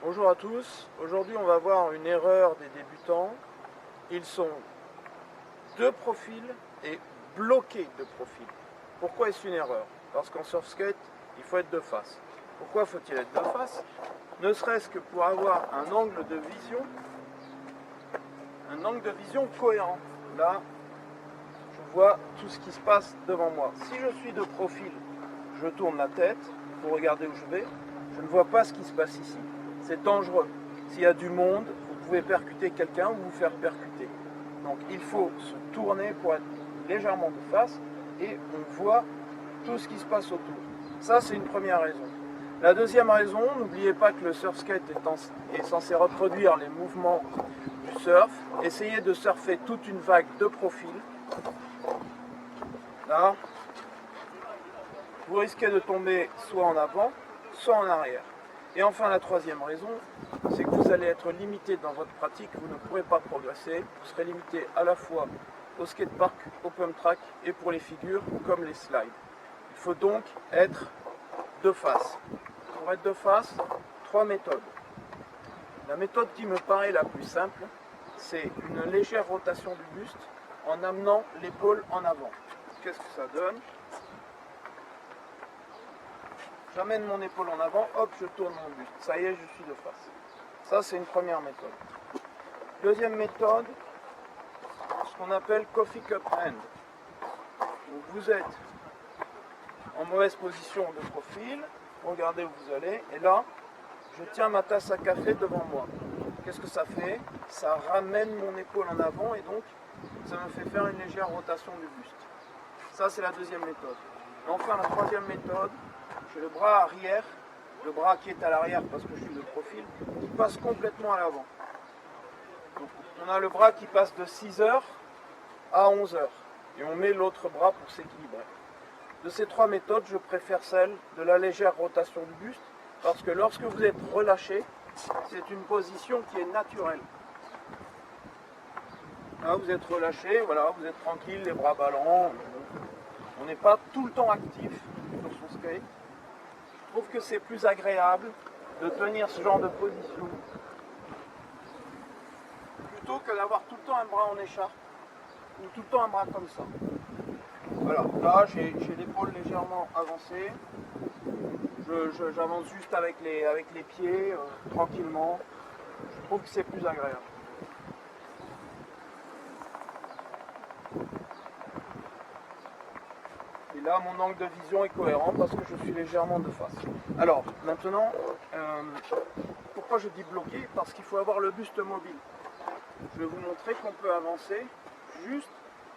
Bonjour à tous, aujourd'hui on va voir une erreur des débutants. Ils sont de profil et bloqués de profil. Pourquoi est-ce une erreur? Parce qu'en surfskate, il faut être de face. Pourquoi faut-il être de face? Ne serait-ce que pour avoir un angle de vision cohérent. Là, je vois tout ce qui se passe devant moi. Si je suis de profil, je tourne la tête pour regarder où je vais. Je ne vois pas ce qui se passe ici. C'est dangereux. S'il y a du monde, vous pouvez percuter quelqu'un ou vous faire percuter. Donc il faut se tourner pour être légèrement de face et on voit tout ce qui se passe autour. Ça, c'est une première raison. La deuxième raison, n'oubliez pas que le surfskate est censé reproduire les mouvements du surf. Essayez de surfer toute une vague de profil. Là, vous risquez de tomber soit en avant, soit en arrière. Et enfin, la troisième raison, c'est que vous allez être limité dans votre pratique, vous ne pourrez pas progresser, vous serez limité à la fois au skatepark, au pump track et pour les figures comme les slides. Il faut donc être de face. Pour être de face, 3 méthodes. La méthode qui me paraît la plus simple, c'est une légère rotation du buste en amenant l'épaule en avant. Qu'est-ce que ça donne? J'amène mon épaule en avant, hop, je tourne mon buste. Ça y est, je suis de face. Ça, c'est une première méthode. Deuxième méthode, ce qu'on appelle coffee cup hand. Donc vous êtes en mauvaise position de profil, regardez où vous allez, et là, je tiens ma tasse à café devant moi. Qu'est-ce que ça fait? Ça ramène mon épaule en avant et donc ça me fait faire une légère rotation du buste. Ça, c'est la deuxième méthode. Et enfin, la troisième méthode, j'ai le bras arrière, le bras qui est à l'arrière parce que je suis de profil, qui passe complètement à l'avant. Donc, on a le bras qui passe de 6h à 11h. Et on met l'autre bras pour s'équilibrer. De ces trois méthodes, je préfère celle de la légère rotation du buste parce que lorsque vous êtes relâché, c'est une position qui est naturelle. Là, vous êtes relâché, voilà, vous êtes tranquille, les bras ballants. On n'est pas tout le temps actif sur son skate. Je trouve que c'est plus agréable de tenir ce genre de position plutôt que d'avoir tout le temps un bras en écharpe ou tout le temps un bras comme ça. Voilà, là j'ai l'épaule légèrement avancée. J'avance juste avec les pieds, tranquillement. Je trouve que c'est plus agréable. Et là, mon angle de vision est cohérent parce que je suis légèrement de face. Alors, maintenant, pourquoi je dis bloqué? Parce qu'il faut avoir le buste mobile. Je vais vous montrer qu'on peut avancer juste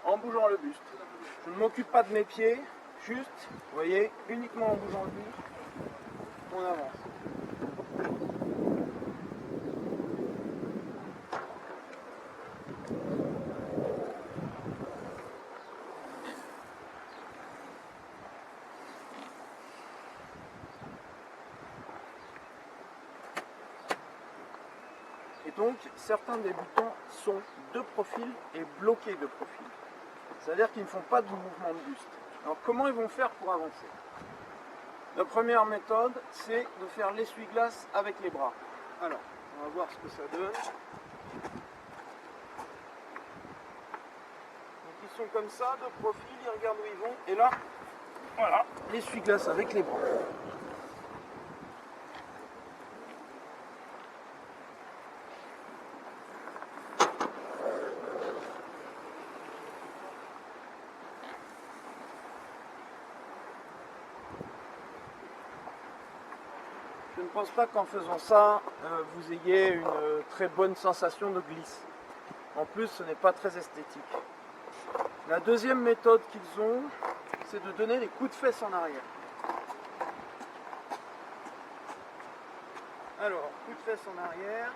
en bougeant le buste. Je ne m'occupe pas de mes pieds, juste, vous voyez, uniquement en bougeant le buste, on avance. Et donc, certains débutants sont de profil et bloqués de profil. C'est-à-dire qu'ils ne font pas de mouvement de buste. Alors, comment ils vont faire pour avancer? La première méthode, c'est de faire l'essuie-glace avec les bras. Alors, on va voir ce que ça donne. Donc, ils sont comme ça, de profil, ils regardent où ils vont. Et là, voilà, l'essuie-glace avec les bras. Je ne pense pas qu'en faisant ça, vous ayez une très bonne sensation de glisse. En plus, ce n'est pas très esthétique. La deuxième méthode qu'ils ont, c'est de donner des coups de fesses en arrière. Alors, coups de fesses en arrière.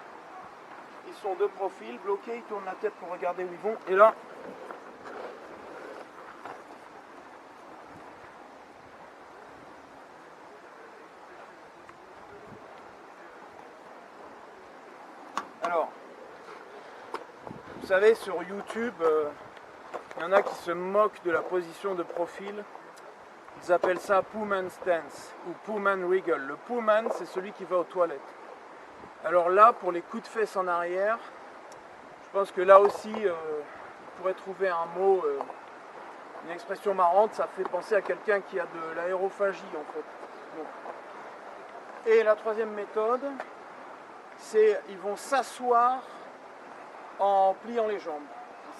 Ils sont de profil, bloqués, ils tournent la tête pour regarder où ils vont. Et là, alors, vous savez, sur YouTube, il y en a qui se moquent de la position de profil. Ils appellent ça Pooh Man Stance ou Pooh Man Wriggle. Le Pooh Man, c'est celui qui va aux toilettes. Alors là, pour les coups de fesses en arrière, je pense que là aussi, on pourrait trouver un mot, une expression marrante, ça fait penser à quelqu'un qui a de l'aérophagie en fait. Donc. Et la troisième méthode, c'est ils vont s'asseoir en pliant les jambes.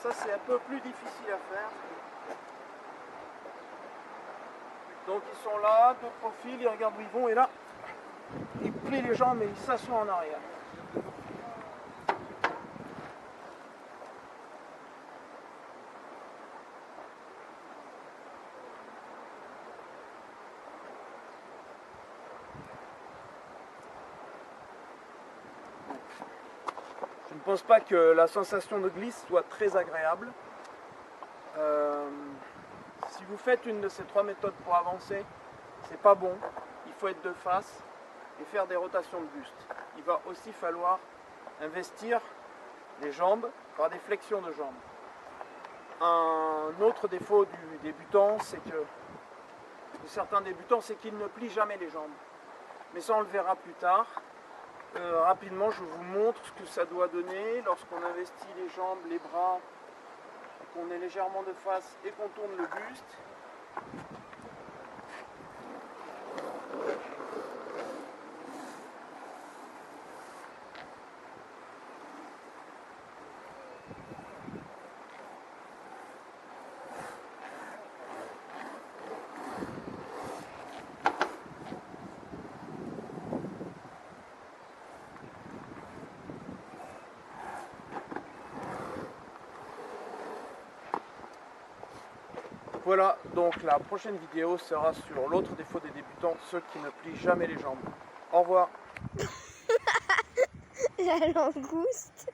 Ça c'est un peu plus difficile à faire. Donc ils sont là, de profil, ils regardent où ils vont et là, ils plient les jambes et ils s'assoient en arrière. Je ne pense pas que la sensation de glisse soit très agréable. Si vous faites une de ces trois méthodes pour avancer, c'est pas bon. Il faut être de face et faire des rotations de buste. Il va aussi falloir investir les jambes par des flexions de jambes. Un autre défaut du débutant, c'est que de certains débutants, c'est qu'ils ne plient jamais les jambes. Mais ça, on le verra plus tard. Rapidement, je vous montre ce que ça doit donner lorsqu'on investit les jambes, les bras, qu'on est légèrement de face et qu'on tourne le buste. Voilà, donc la prochaine vidéo sera sur l'autre défaut des débutants, ceux qui ne plient jamais les jambes. Au revoir. La langouste.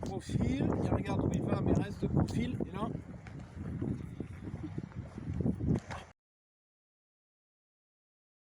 Profil, il regarde où il va.